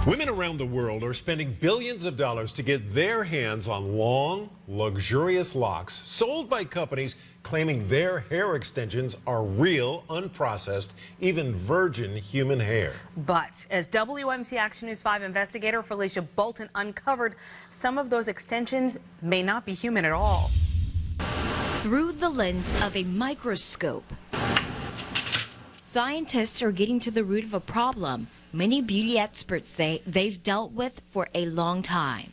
Women around the world are spending billions of dollars to get their hands on long, luxurious locks sold by companies claiming their hair extensions are real, unprocessed, even virgin human hair. But as WMC Action News 5 investigator Felicia Bolton uncovered, some of those extensions may not be human at all. Through the lens of a microscope, scientists are getting to the root of a problem many beauty experts say they've dealt with for a long time.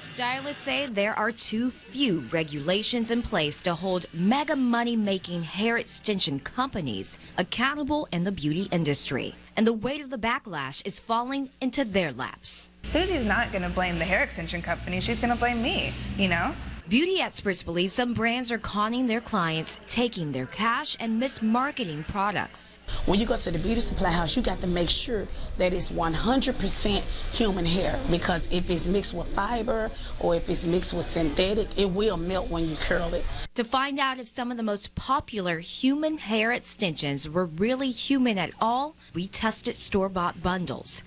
Stylists say there are too few regulations in place to hold mega money-making hair extension companies accountable in the beauty industry. And the weight of the backlash is falling into their laps. Susie's not going to blame the hair extension company. She's going to blame me, you know? Beauty experts believe some brands are conning their clients, taking their cash and mismarketing products. When you go to the beauty supply house, you got to make sure that it's 100% human hair, because if it's mixed with fiber or if it's mixed with synthetic, it will melt when you curl it. To find out if some of the most popular human hair extensions were really human at all, we tested store-bought bundles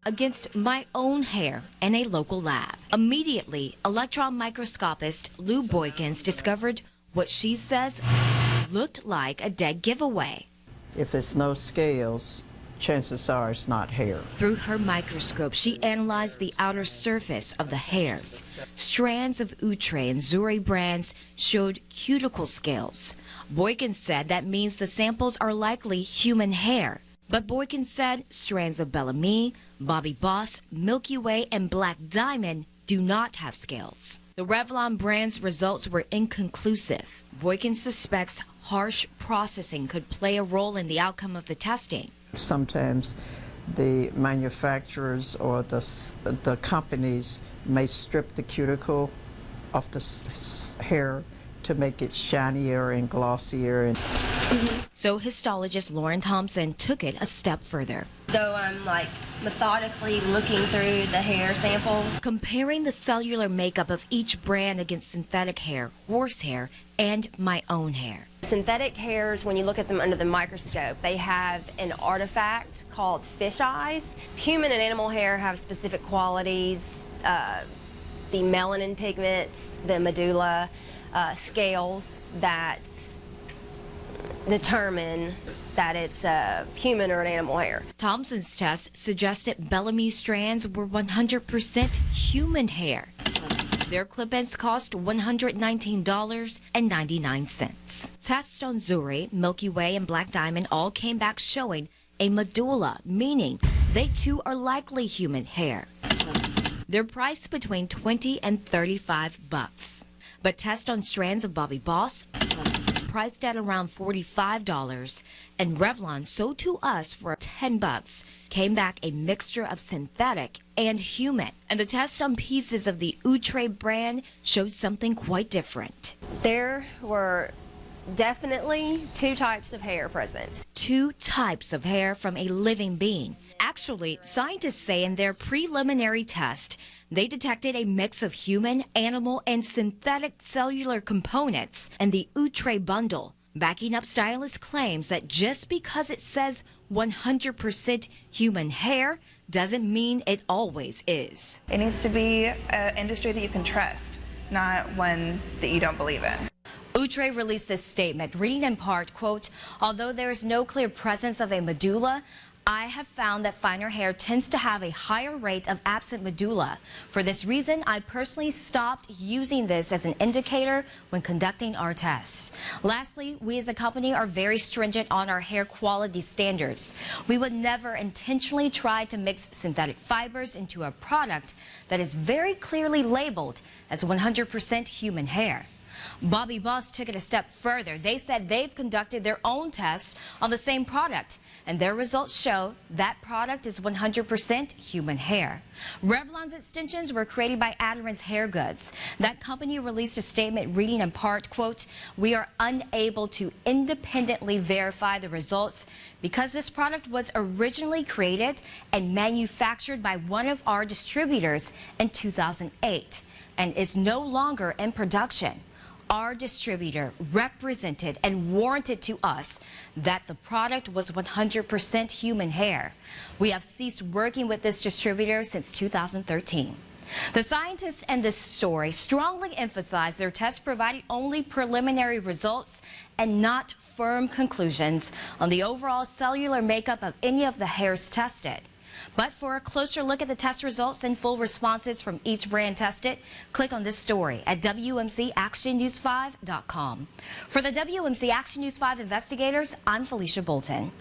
against my own hair in a local lab. Immediately, electron microscopist Lou Boykins discovered what she says looked like a dead giveaway. If it's no scales, chances are it's not hair. Through her microscope, she analyzed the outer surface of the hairs. Strands of Outre and Zuri brands showed cuticle scales. Boykins said that means the samples are likely human hair. But Boykins said strands of Bellamy, Bobby Boss, Milky Way, and Black Diamond do not have scales. The Revlon brand's results were inconclusive. Boykins suspects harsh processing could play a role in the outcome of the testing. Sometimes the manufacturers or the companies may strip the cuticle off the hair to make it shinier and glossier. So histologist Lauren Thompson took it a step further. So I'm like methodically looking through the hair samples, comparing the cellular makeup of each brand against synthetic hair, horsehair, and my own hair. Synthetic hairs, when you look at them under the microscope, they have an artifact called fish eyes. Human and animal hair have specific qualities, the melanin pigments, the medulla, scales that determine that it's a human or an animal hair. Thompson's test suggested Bellamy's strands were 100% human hair. Their clip-ins cost $119.99. Tests on Zuri, Milky Way, and Black Diamond all came back showing a medulla, meaning they too are likely human hair. They're priced between $20 and $35. But tests on strands of Bobby Boss, priced at around $45, and Revlon, sold to us for $10, came back a mixture of synthetic and human. And the test on pieces of the Outre brand showed something quite different. There were definitely two types of hair present. Two types of hair from a living being. Actually, scientists say in their preliminary test, they detected a mix of human, animal, and synthetic cellular components in the Outre bundle, backing up Stylists' claims that just because it says 100% human hair doesn't mean it always is. It needs to be an industry that you can trust, not one that you don't believe in. Outre released this statement, reading in part, quote, "Although there is no clear presence of a medulla, I have found that finer hair tends to have a higher rate of absent medulla. For this reason, I personally stopped using this as an indicator when conducting our tests. Lastly, we as a company are very stringent on our hair quality standards. We would never intentionally try to mix synthetic fibers into a product that is very clearly labeled as 100% human hair." Bobby Boss took it a step further. They said they've conducted their own tests on the same product, and their results show that product is 100% human hair. Revlon's extensions were created by Adderant's Hair Goods. That company released a statement reading in part, quote, "We are unable to independently verify the results because this product was originally created and manufactured by one of our distributors in 2008 and is no longer in production. Our distributor represented and warranted to us that the product was 100% human hair. We have ceased working with this distributor since 2013. The scientists in this story strongly emphasize their test provided only preliminary results and not firm conclusions on the overall cellular makeup of any of the hairs tested. But for a closer look at the test results and full responses from each brand tested, click on this story at WMCActionNews5.com. For the WMC Action News 5 investigators, I'm Felicia Bolton.